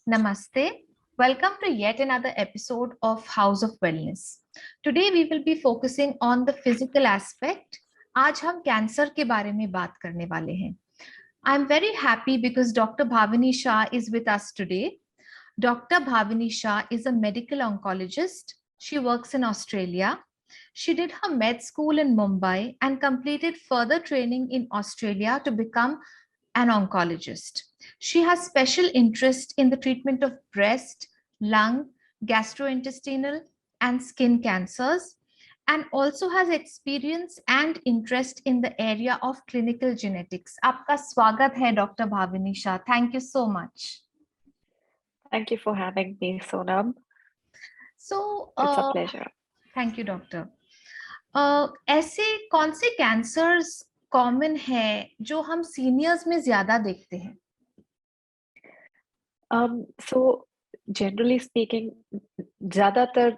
Namaste. Welcome to yet another episode of House of Wellness. Today we will be focusing on the physical aspect. आज हम cancer के बारे में बात करने वाले हैं. I'm very happy because Dr. Bhavani Shah is with us today. Dr. Bhavani Shah is a medical oncologist. She works in Australia. She did her med school in Mumbai and completed further training in Australia to become an oncologist. She has special interest in the treatment of breast, lung, gastrointestinal, and skin cancers, and also has experience and interest in the area of clinical genetics. आपका स्वागत है doctor Bhavini Shah. Thank you so much. Thank you for having me, Sonam. So, It's a pleasure. Thank you, doctor. ऐसे कौन से cancers common है जो हम seniors में ज्यादा देखते हैं? So generally speaking, ज्यादातर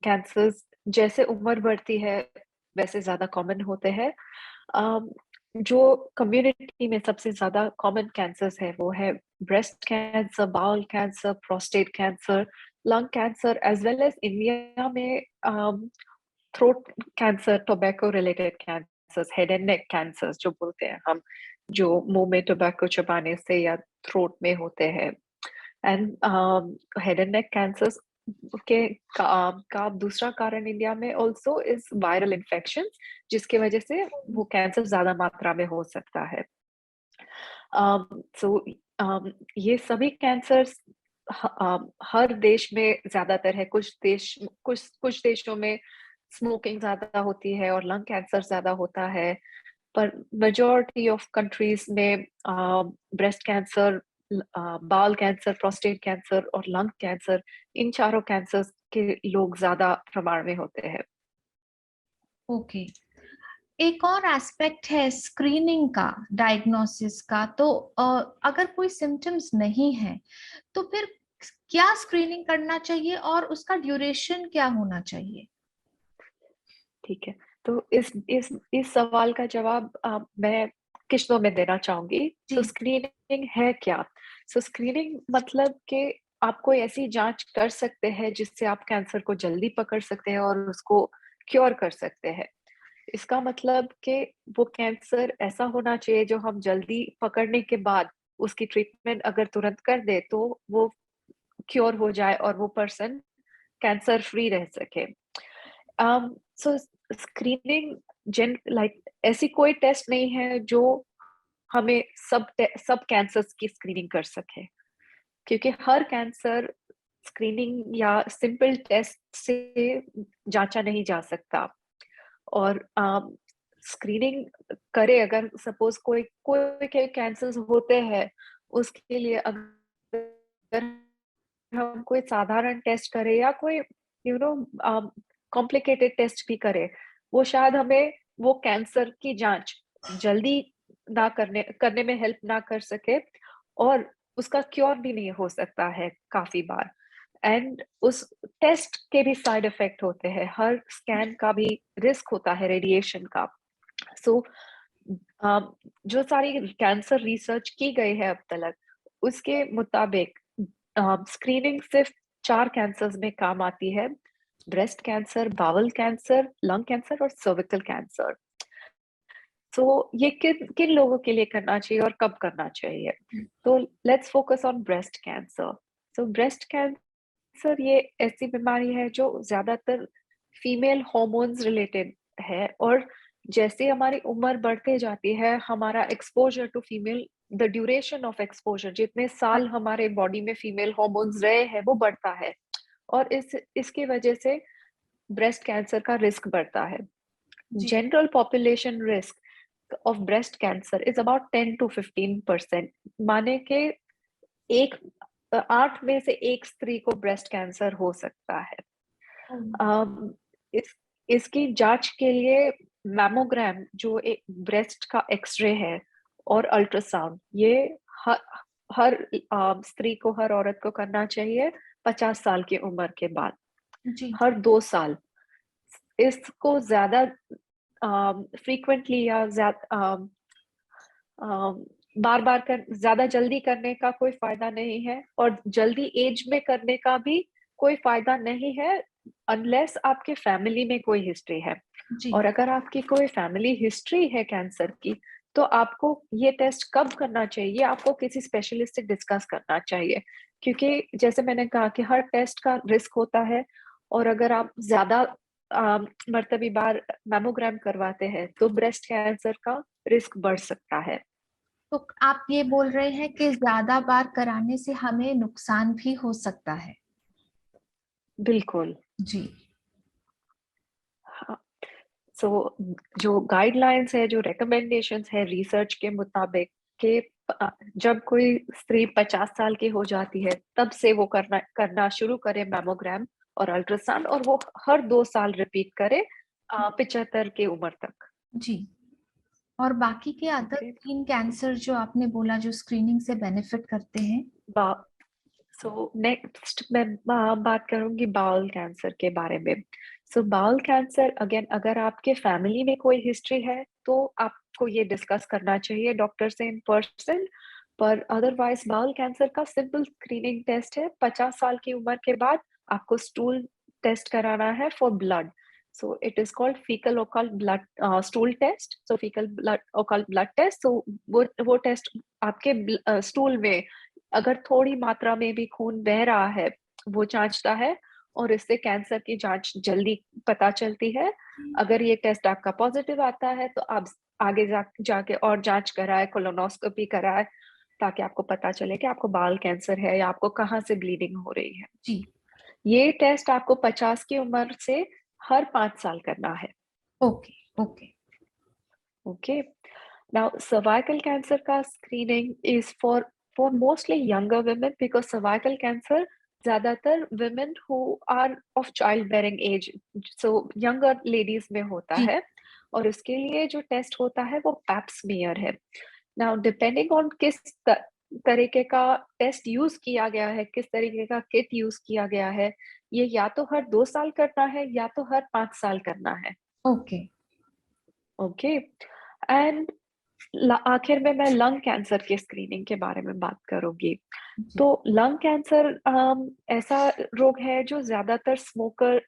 cancers जैसे उम्र बढ़ती है वैसे ज्यादा कॉमन होते हैं. जो कम्युनिटी में सबसे ज्यादा कॉमन कैंसर्स है वो है breast cancer, bowel cancer, prostate cancer, lung cancer, as well as India में throat cancer, tobacco related cancers, head and neck cancers जो बोलते हैं हम, जो मुंह में टोबैको चबाने से या थ्रोट में होते हैं. And head and neck cancers के का दूसरा कारण इंडिया में ऑल्सो इज वायरल इन्फेक्शन, जिसकी वजह से वो कैंसर ज्यादा मात्रा में हो सकता है. सो ये सभी कैंसर्स हर देश में ज्यादातर है. कुछ देशों में स्मोकिंग ज्यादा होती है और लंग कैंसर ज्यादा होता है, पर मेजॉरिटी ऑफ कंट्रीज में ब्रेस्ट कैंसर, बाल कैंसर, प्रोस्टेट कैंसर और लंग कैंसर, इन चारों कैंसर्स के लोग ज्यादा प्रमाण में होते हैं. ओके. एक और एस्पेक्ट है स्क्रीनिंग का, डायग्नोसिस का. तो अगर कोई सिम्टम्स नहीं है तो फिर क्या स्क्रीनिंग करना चाहिए और उसका ड्यूरेशन क्या होना चाहिए? ठीक है, तो इस सवाल का जवाब मैं किश्तों में देना चाहूंगी. तो स्क्रीनिंग है क्या? सो स्क्रीनिंग मतलब कि आप कोई ऐसी जांच कर सकते हैं जिससे आप कैंसर को जल्दी पकड़ सकते हैं और उसको क्योर कर सकते हैं. इसका मतलब कि वो कैंसर ऐसा होना चाहिए जो हम जल्दी पकड़ने के बाद उसकी ट्रीटमेंट अगर तुरंत कर दे तो वो क्योर हो जाए और वो पर्सन कैंसर फ्री रह सके. सो स्क्रीनिंग ऐसी कोई टेस्ट नहीं है जो हमें सब कैंसर्स की स्क्रीनिंग कर सके, क्योंकि हर कैंसर स्क्रीनिंग या सिंपल टेस्ट से जांचा नहीं जा सकता. और स्क्रीनिंग करे, अगर सपोज कोई कोई कैंसर्स होते हैं, उसके लिए अगर हम कोई साधारण टेस्ट करें या कोई कॉम्प्लिकेटेड टेस्ट भी करे, वो शायद हमें वो कैंसर की जांच जल्दी ना करने में हेल्प ना कर सके और उसका क्योर भी नहीं हो सकता है काफी बार. एंड उस टेस्ट के भी साइड इफेक्ट होते हैं, हर स्कैन का भी रिस्क होता है रेडिएशन का. सो जो सारी कैंसर रिसर्च की गई है अब तक, उसके मुताबिक स्क्रीनिंग सिर्फ 4 कैंसर्स में काम आती है: breast cancer, bowel cancer, lung cancer और सर्विकल कैंसर. तो ये किन किन लोगों के लिए करना चाहिए और कब करना चाहिए? तो let's focus on breast cancer. So breast cancer ये ऐसी बीमारी है जो ज्यादातर फीमेल हॉर्मोन्स रिलेटेड है, और जैसे हमारी उम्र बढ़ते जाती है, हमारा exposure to female, the duration of exposure, जितने साल हमारे बॉडी में फीमेल हॉर्मोन्स रहे हैं वो बढ़ता है, और इसकी वजह से ब्रेस्ट कैंसर का रिस्क बढ़ता है. General population risk of breast cancer is about 10 to 15%. माने के 8 में से 1 स्त्री को ब्रेस्ट कैंसर हो सकता है. इसकी जांच के लिए मैमोग्राम, जो एक ब्रेस्ट का एक्सरे है, और अल्ट्रासाउंड, ये हर स्त्री को, हर औरत को करना चाहिए 50 साल की उम्र के बाद, हर 2 साल. इसको ज्यादा फ्रीक्वेंटली या बार बार ज्यादा जल्दी करने का कोई फायदा नहीं है, और जल्दी एज में करने का भी कोई फायदा नहीं है, अनलेस आपके फैमिली में कोई हिस्ट्री है। जी और अगर आपकी कोई फैमिली हिस्ट्री है कैंसर की, तो आपको ये टेस्ट कब करना चाहिए, आपको किसी स्पेशलिस्ट से डिस्कस करना चाहिए। क्योंकि जैसे मैंने कहा कि हर टेस्ट का रिस्क होता है, और अगर आप ज्यादा मरतबी बार मैमोग्राम करवाते हैं तो ब्रेस्ट कैंसर का रिस्क बढ़ सकता है। तो आप ये बोल रहे हैं कि ज्यादा बार कराने से हमें नुकसान भी हो सकता है? बिल्कुल। जी हाँ। सो जो गाइडलाइंस है, जो रिकमेंडेशंस है रिसर्च के मुताबिक, कि जब कोई स्त्री 50 साल की हो जाती है तब से वो करना शुरू करे मैमोग्राम और अल्ट्रासाउंड, और वो हर 2 साल रिपीट करे 75 की उम्र तक। जी। और बाकी के अदर ओके। 3 कैंसर जो आपने बोला जो स्क्रीनिंग से बेनिफिट करते हैं? सो नेक्स्ट मैं बात करूंगी बाउल कैंसर के बारे में। सो बाउल कैंसर, अगेन, अगर आपके फैमिली में कोई हिस्ट्री है तो आपको ये डिस्कस करना चाहिए डॉक्टर से इन पर्सन। पर अदरवाइज बाउल कैंसर का सिंपल स्क्रीनिंग टेस्ट है, 50 साल की उम्र के बाद आपको स्टूल टेस्ट कराना है for blood. So it is called faecal occult blood stool test. So faecal blood occult blood test, so वो टेस्ट आपके स्टूल में अगर थोड़ी मात्रा में भी खून बह रहा है वो जांचता है, और इससे कैंसर की जांच जल्दी पता चलती है। अगर ये टेस्ट आपका पॉजिटिव आता है तो आप आगे जाके और जांच कराए, कोलोनोस्कोपी कराए, ताकि आपको पता चले कि आपको बाल कैंसर है या आपको कहाँ से ब्लीडिंग हो रही है। जी। ये टेस्ट आपको 50 की उम्र से हर 5 साल करना है। Okay okay. Okay. Now cervical cancer का screening is for mostly younger women, because cervical cancer ज्यादातर women who are of child bearing age, so younger ladies में होता जी है। और इसके लिए जो टेस्ट होता है वो पैप स्मीयर है। नाउ डिपेंडिंग ऑन किस तरीके का टेस्ट यूज किया गया है, किस तरीके का किट यूज किया गया है, ये या तो हर 2 साल करना है या तो हर 5 साल करना है। ओके। ओके। एंड आखिर में मैं लंग कैंसर के स्क्रीनिंग के बारे में बात करूंगी। जी तो लंग कैंसर ऐसा रोग है जो ज्यादातर स्मोकर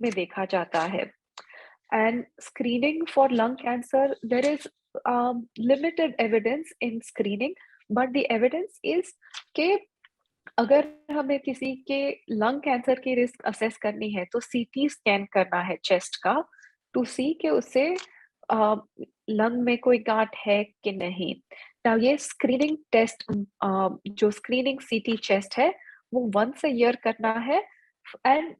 में देखा जाता है। And screening for lung cancer, there is limited evidence in screening, but the evidence is के अगर हमें किसी के लंग कैंसर की रिस्क असेस करनी है तो सीटी स्कैन करना है चेस्ट का, टू सी के उससे लंग में कोई गांठ है कि नहीं। नाउ ये स्क्रीनिंग टेस्ट, जो स्क्रीनिंग सीटी चेस्ट है, वो वंस अ ईयर करना है, and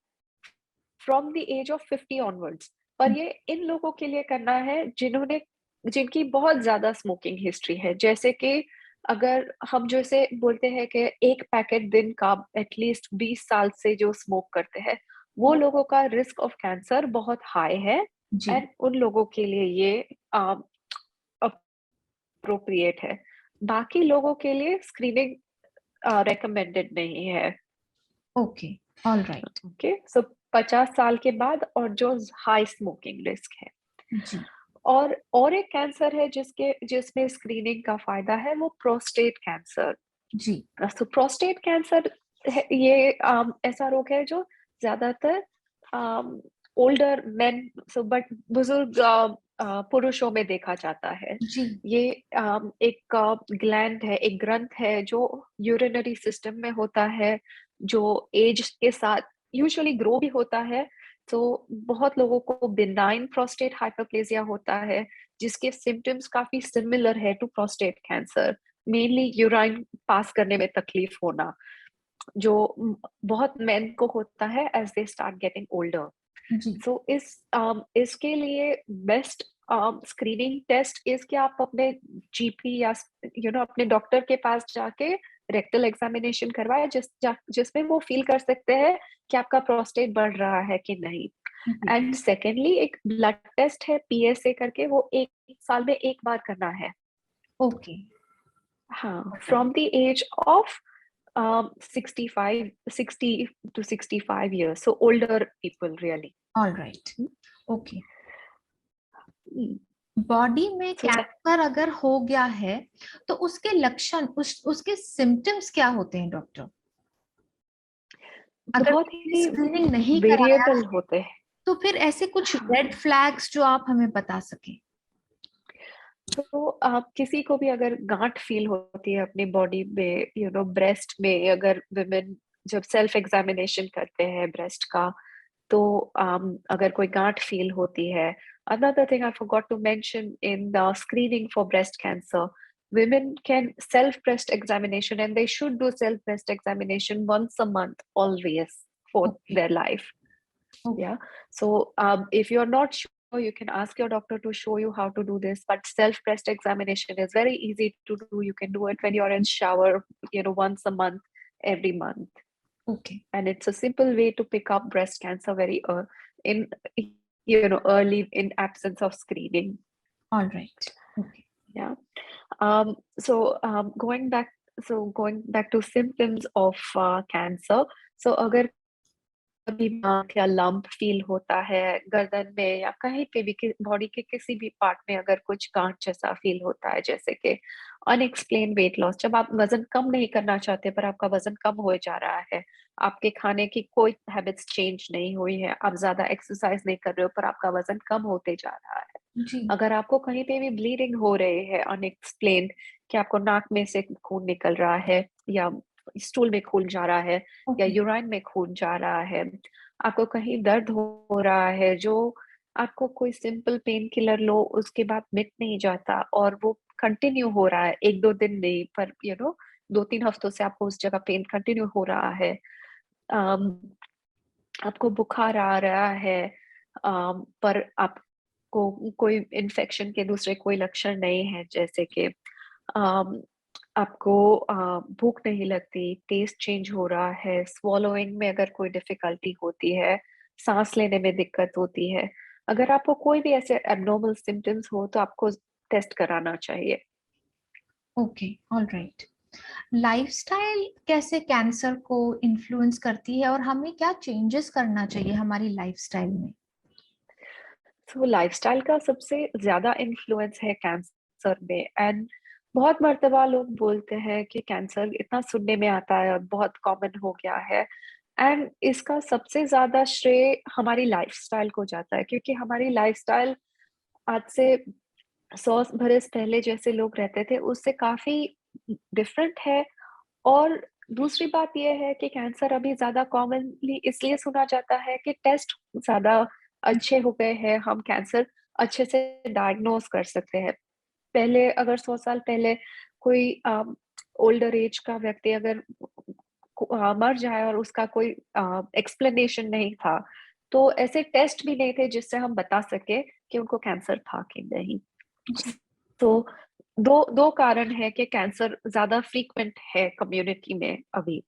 from the age of 50 onwards. पर ये इन लोगों के लिए करना है जिनकी बहुत ज्यादा स्मोकिंग हिस्ट्री है। जैसे कि अगर हम जैसे बोलते हैं कि एक पैकेट दिन का एटलीस्ट 20 साल से जो स्मोक करते हैं, वो लोगों का रिस्क ऑफ कैंसर बहुत हाई है। जी। एंड उन लोगों के लिए ये अप्रोप्रिएट है। बाकी लोगों के लिए स्क्रीनिंग रेकमेंडेड नहीं है। ओके। All right. ओके। सो 50 साल के बाद, और जो हाई स्मोकिंग रिस्क है। जी और एक कैंसर है जिसमें स्क्रीनिंग का फायदा है, वो प्रोस्टेट कैंसर। जी। तो प्रोस्टेट कैंसर ये ऐसा रोग है जो ज्यादातर ओल्डर मेन, सो बट बुजुर्ग पुरुषों में देखा जाता है। जी ये एक ग्लैंड है, एक ग्रंथ है जो यूरिनरी सिस्टम में होता है, जो एज के साथ यूजुअली ग्रो भी होता है। तो बहुत लोगों को बिनाइन प्रोस्टेट हाइपरप्लेजिया होता है, जिसके सिम्टम्स काफी सिमिलर है to prostate cancer. Mainly urine pass करने में तकलीफ होना, जो बहुत मेन को होता है as they start getting older. जी। सो इसके लिए बेस्ट स्क्रीनिंग टेस्ट इज कि आप अपने जीपी या अपने डॉक्टर के पास जाके रेक्टल एग्जामिनेशन करवाए, जिसमें वो फील कर सकते हैं कि आपका प्रोस्टेट बढ़ रहा है कि नहीं। जी। एंड सेकेंडली एक ब्लड टेस्ट है पीएसए करके, वो एक साल में एक बार करना है। ओके। हाँ, right. From the age of 65, 60 to 65 years, so older people really. All right. Okay. Body में So that कैंसर अगर हो गया है तो उसके लक्षण उसके सिम्टम्स क्या होते हैं डॉक्टर? अगर बहुत ही स्क्रीनिंग नहीं कराया वेरिएबल होते हैं। तो फिर ऐसे कुछ हाँ, रेड फ्लैग्स जो आप हमें बता सके। तो आप किसी को भी अगर गांठ फील होती है अपनी बॉडी में, ब्रेस्ट में, अगर वुमेन जब सेल्फ एग्जामिनेशन करते हैं ब्रेस्ट का, तो अगर कोई गांठ फील होती है, another thing I forgot to mention in the screening for breast cancer, women can self breast examination, and they should do self breast examination once a month always for okay their life. Okay Yeah. So if you're not sure, you can ask your doctor to show you how to do this. But self breast examination is very easy to do. You can do it when you're in shower, once a month, every month. Okay And it's a simple way to pick up breast cancer very in early, in absence of screening. Alright okay Yeah. So going back to symptoms of cancer. So अगर कभी मांग या lump feel होता है गर्दन में या कहीं पे भी बॉडी के किसी भी पार्ट में, अगर कुछ गांठ जैसा फील होता है, जैसे कि अनएक्सप्लेन वेट लॉस, जब आप वजन कम नहीं करना चाहते पर आपका वजन कम हो जा रहा है, आपके खाने की कोई हैबिट्स चेंज नहीं हुई है, आप ज्यादा एक्सरसाइज नहीं कर रहे हो पर आपका वजन कम होते जा रहा है, जी अगर आपको कहीं पे भी ब्लीडिंग हो रही है अनएक्सप्लेन्ड, कि आपको नाक में से खून निकल रहा है, या स्टूल में खून जा रहा है, या ओके यूराइन में खून जा रहा है, आपको कहीं दर्द हो रहा है जो आपको कोई सिंपल पेन किलर लो उसके बाद मिट नहीं जाता, और वो कंटिन्यू हो रहा है, एक दो दिन नहीं पर 2-3 हफ्तों से आपको उस जगह पेन कंटिन्यू हो रहा है, अम, आपको बुखार आ रहा है, पर आपको कोई इन्फेक्शन के दूसरे कोई लक्षण नहीं है, जैसे कि अम, आपको भूख नहीं लगती, टेस्ट चेंज हो रहा है, स्वॉलोइंग में अगर कोई डिफिकल्टी होती है, सांस लेने में दिक्कत होती है, अगर आपको कोई भी ऐसे एब्नॉर्मल सिम्टम्स हो तो आपको टेस्ट कराना चाहिए। Okay alright. लाइफस्टाइल कैसे कैंसर को इन्फ्लुएंस करती है और हमें क्या चेंजेस करना चाहिए हमारी लाइफस्टाइल में? तो लाइफस्टाइल का सबसे ज्यादा इन्फ्लुएंस है कैंसर में, एंड बहुत मर्तबा लोग बोलते हैं कि कैंसर इतना सुनने में आता है और बहुत कॉमन हो गया है, एंड इसका सबसे ज्यादा श्रेय हमारी लाइफस्टाइल को जाता है, क्योंकि हमारी लाइफस्टाइल आज से 100 बरस पहले जैसे लोग रहते थे उससे काफी डिफरेंट है। और दूसरी बात ये है कि कैंसर अभी ज़्यादा कॉमनली इसलिए सुना जाता है कि टेस्ट ज़्यादा अच्छे हो गए हैं, हम कैंसर अच्छे से डायग्नोज़ कर सकते हैं। पहले अगर 100 साल पहले कोई ओल्डर एज का व्यक्ति अगर मर जाए और उसका कोई एक्सप्लेनेशन नहीं था, तो ऐसे टेस्ट भी नहीं थे जिससे हम बता सके कि उनको कैंसर था कि नहीं। जी तो दो दो कारण है कि कैंसर ज्यादा फ्रीक्वेंट है कम्युनिटी में अभी।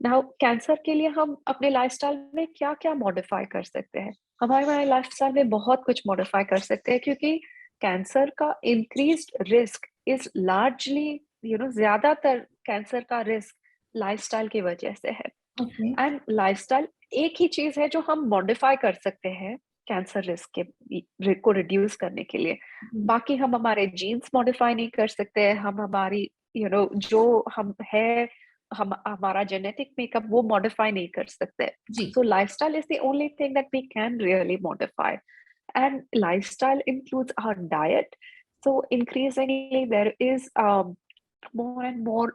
नाउ कैंसर के लिए हम अपने लाइफस्टाइल में क्या क्या मॉडिफाई कर सकते हैं? हमारे लाइफस्टाइल में बहुत कुछ मॉडिफाई कर सकते हैं, क्योंकि कैंसर का इंक्रीज्ड रिस्क इज लार्जली, ज्यादातर कैंसर का रिस्क लाइफस्टाइल की वजह से है। ओके एंड लाइफस्टाइल एक ही चीज है जो हम मॉडिफाई कर सकते हैं कैंसर रिस्क के को रिड्यूस करने के लिए। बाकी हम हमारे जीन्स मॉडिफाई नहीं कर सकते, हम हमारी जो हम है, हम हमारा जेनेटिक मेकअप वो मॉडिफाई नहीं कर सकते। जी so lifestyle is the only thing that we can really modify, and lifestyle includes our diet. So increasingly there is more and more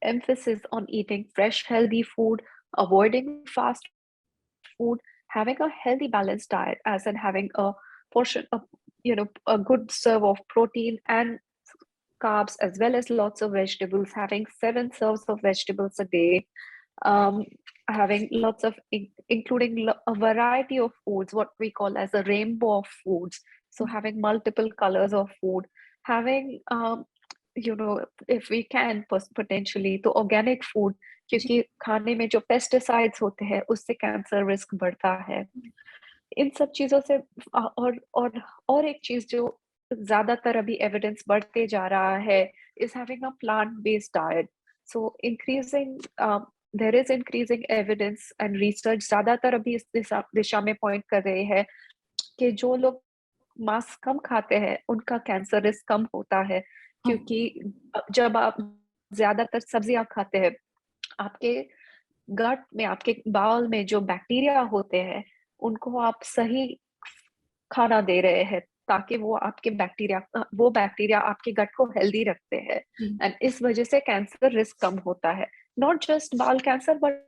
emphasis on eating fresh, healthy food, avoiding fast food, having a healthy, balanced diet, as in having a portion of, a good serve of protein and carbs, as well as lots of vegetables, having 7 serves of vegetables a day, um, having lots of, including a variety of foods, what we call as a rainbow of foods. So having multiple colors of food, having, if we can potentially, तो organic food, जी क्योंकि खाने में जो pesticides होते हैं उससे cancer risk बढ़ता है। इन सब चीजों से और एक चीज जो ज्यादातर अभी एविडेंस बढ़ते जा रहा है is having a plant based diet. So increasing there is increasing evidence and research ज्यादातर अभी इस दिशा में पॉइंट कर रहे हैं कि जो लोग मांस कम खाते हैं उनका कैंसर रिस्क कम होता है, क्योंकि जब आप ज्यादातर सब्जियां खाते हैं, आपके गट में, आपके बाउल में जो बैक्टीरिया होते हैं उनको आप सही खाना दे रहे हैं, ताकि वो बैक्टीरिया आपके गट को हेल्दी रखते हैं। एंड इस वजह से कैंसर रिस्क कम होता है। Not just bowl cancer but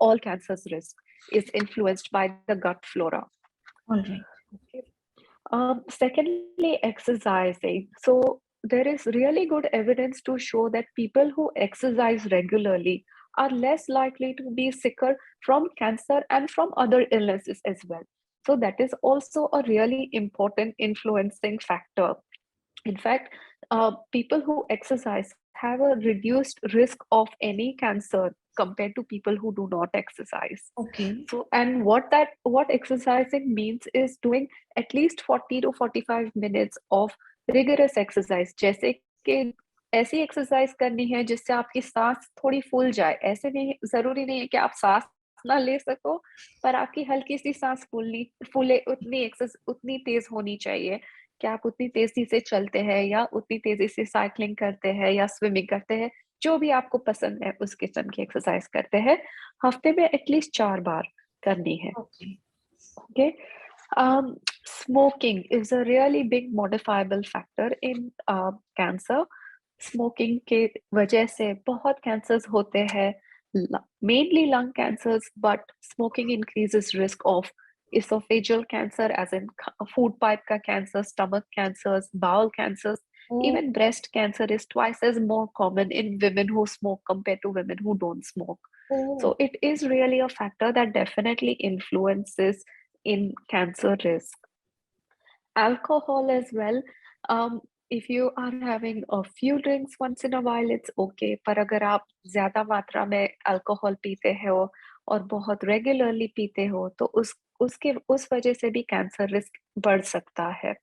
all cancers risk is influenced by the gut flora. All right. Okay. Secondly, exercising. So there is really good evidence to show that people who exercise regularly are less likely to be sicker from cancer and from other illnesses as well. So that is also a really important influencing factor. In fact, people who exercise have a reduced risk of any cancer compared to people who do not exercise. Okay. So, and what exercising means is doing at least 40 to 45 minutes of rigorous exercise. जैसे कि ऐसी exercise करनी है जिससे आपकी सांस थोड़ी फूल जाए। ऐसे नहीं, जरूरी नहीं है कि आप सांस ना ले सको, पर आपकी हल्की सी सांस फूले, उतनी तेज होनी चाहिए कि आप उतनी तेजी से चलते हैं या उतनी तेजी से साइकिलिंग करते हैं या स्विमिंग करते हैं, जो भी आपको पसंद है उस किस्म की एक्सरसाइज करते हैं। हफ्ते में एटलीस्ट 4 बार करनी है। Okay. Okay. Smoking is a really big modifiable factor in cancer. Smoking के वजह से बहुत cancers होते हैं, mainly lung cancers, but smoking increases risk of esophageal cancer, as in food pipe ka cancer, stomach cancers, bowel cancers. Oh. Even breast cancer is twice as more common in women who smoke compared to women who don't smoke. Oh. So it is really a factor that definitely influences in cancer risk. Alcohol as well. If you are having a few drinks once in a while, it's okay. पर अगर आप ज्यादा मात्रा में alcohol पीते हो और बहुत रेगुलरली पीते हो, तो उस वजह से भी कैंसर रिस्क बढ़ सकता है।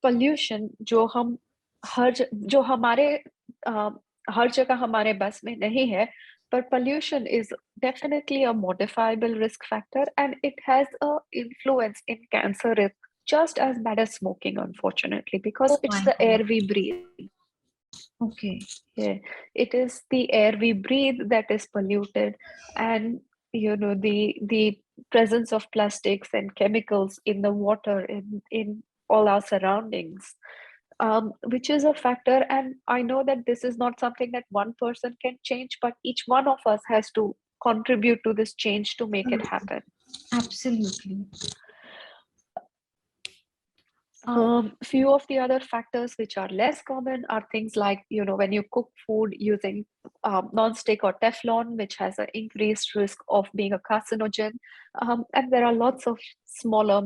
पोल्यूशन जो हमारे हर जगह हमारे बस में नहीं है, but pollution is definitely a modifiable risk factor, and it has a influence in cancer risk just as bad as smoking, unfortunately, because Oh it's my the God. air we breathe. Okay. Yeah, it is the air we breathe that is polluted, and the presence of plastics and chemicals in the water, in all our surroundings, which is a factor. And I know that this is not something that one person can change, but each one of us has to contribute to this change to make it happen. Absolutely. Few of the other factors which are less common are things like, when you cook food using non-stick or Teflon, which has an increased risk of being a carcinogen. And there are lots of smaller,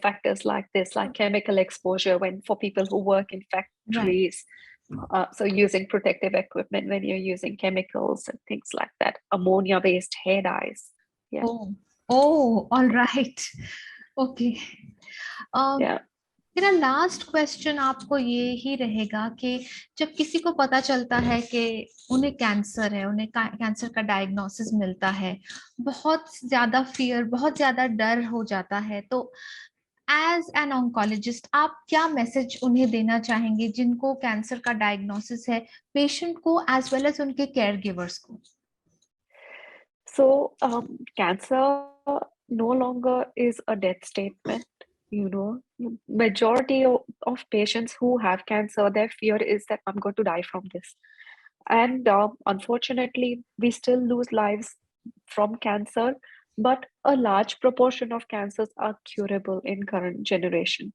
factors like this, like chemical exposure for people who work in factories. Right. So using protective equipment when you're using chemicals and things like that. Ammonia-based hair dyes. Yeah. Oh, all right. Okay. Yeah. मेरा last question आपको ये ही रहेगा कि जब किसी को पता चलता है कि उन्हें कैंसर है, उन्हें कैंसर का डायग्नोसिस मिलता है, बहुत ज्यादा फियर, बहुत ज्यादा डर हो जाता है, तो एज एन ऑन्कोलॉजिस्ट आप क्या मैसेज उन्हें देना चाहेंगे जिनको कैंसर का डायग्नोसिस है, पेशेंट को एज वेल एज उनके केयर गिवर्स को? So, cancer no longer is a death statement. Majority of patients who have cancer, their fear is that I'm going to die from this. And unfortunately, we still lose lives from cancer, but a large proportion of cancers are curable in current generation.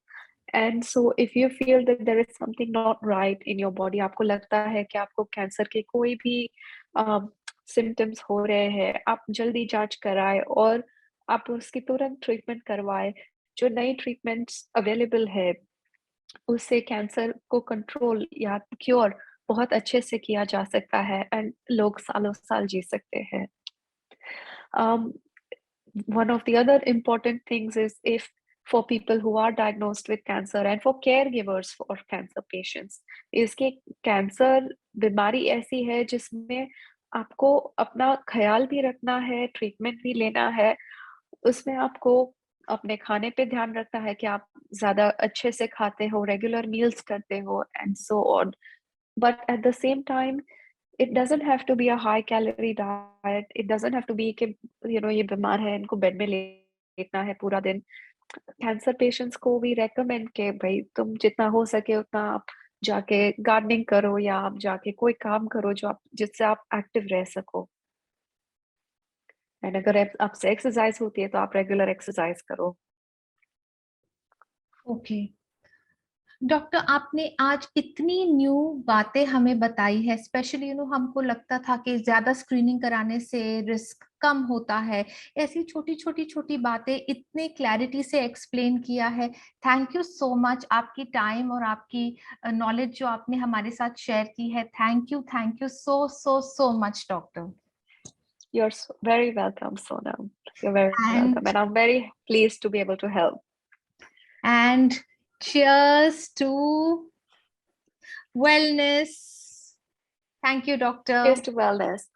And so if you feel that there is something not right in your body, आपको लगता है कि आपको cancer के कोई भी symptoms हो रहे हैं, आप जल्दी जांच कराए और आप उसकी तुरंत ट्रीटमेंट करवाए। जो नई ट्रीटमेंट्स अवेलेबल है, उससे कैंसर को कंट्रोल या क्योर बहुत अच्छे से किया जा सकता है, एंड लोग सालों साल जी सकते हैं। One of the other important things is, if for people who are diagnosed with cancer and for caregivers for cancer patients, is कि कैंसर बीमारी ऐसी है जिसमें आपको अपना ख्याल भी रखना है, ट्रीटमेंट भी लेना है, उसमें आपको अपने खाने पे ध्यान रखना है कि आप ज्यादा अच्छे से खाते हो, रेगुलर मील्स करते हो and so on. But at the same time it doesn't have to be a high calorie diet. It doesn't have to be कि ये बीमार है, इनको बेड में लेटना है पूरा दिन. कैंसर पेशेंट्स को भी रेकमेंड के भाई तुम जितना हो सके उतना आप जाके गार्डनिंग करो या आप जाके कोई काम करो जो आप जिससे आप एक्टिव रह सको. एंड अगर आपसे एक्सरसाइज होती है तो आप रेगुलर एक्सरसाइज करो. ओके डॉक्टर, आपने आज इतनी न्यू बातें हमें बताई है। स्पेशली हमको लगता था कि ज्यादा स्क्रीनिंग कराने से रिस्क कम होता है। ऐसी छोटी छोटी छोटी बातें इतने क्लैरिटी से एक्सप्लेन किया है। थैंक यू सो मच, आपकी टाइम और आपकी नॉलेज जो आपने हमारे साथ शेयर की है। Thank you so so so much doctor. You're very welcome, Sonam. You're very welcome, And and I'm very pleased to be able to help. and cheers to wellness. Thank you, doctor. Cheers to wellness.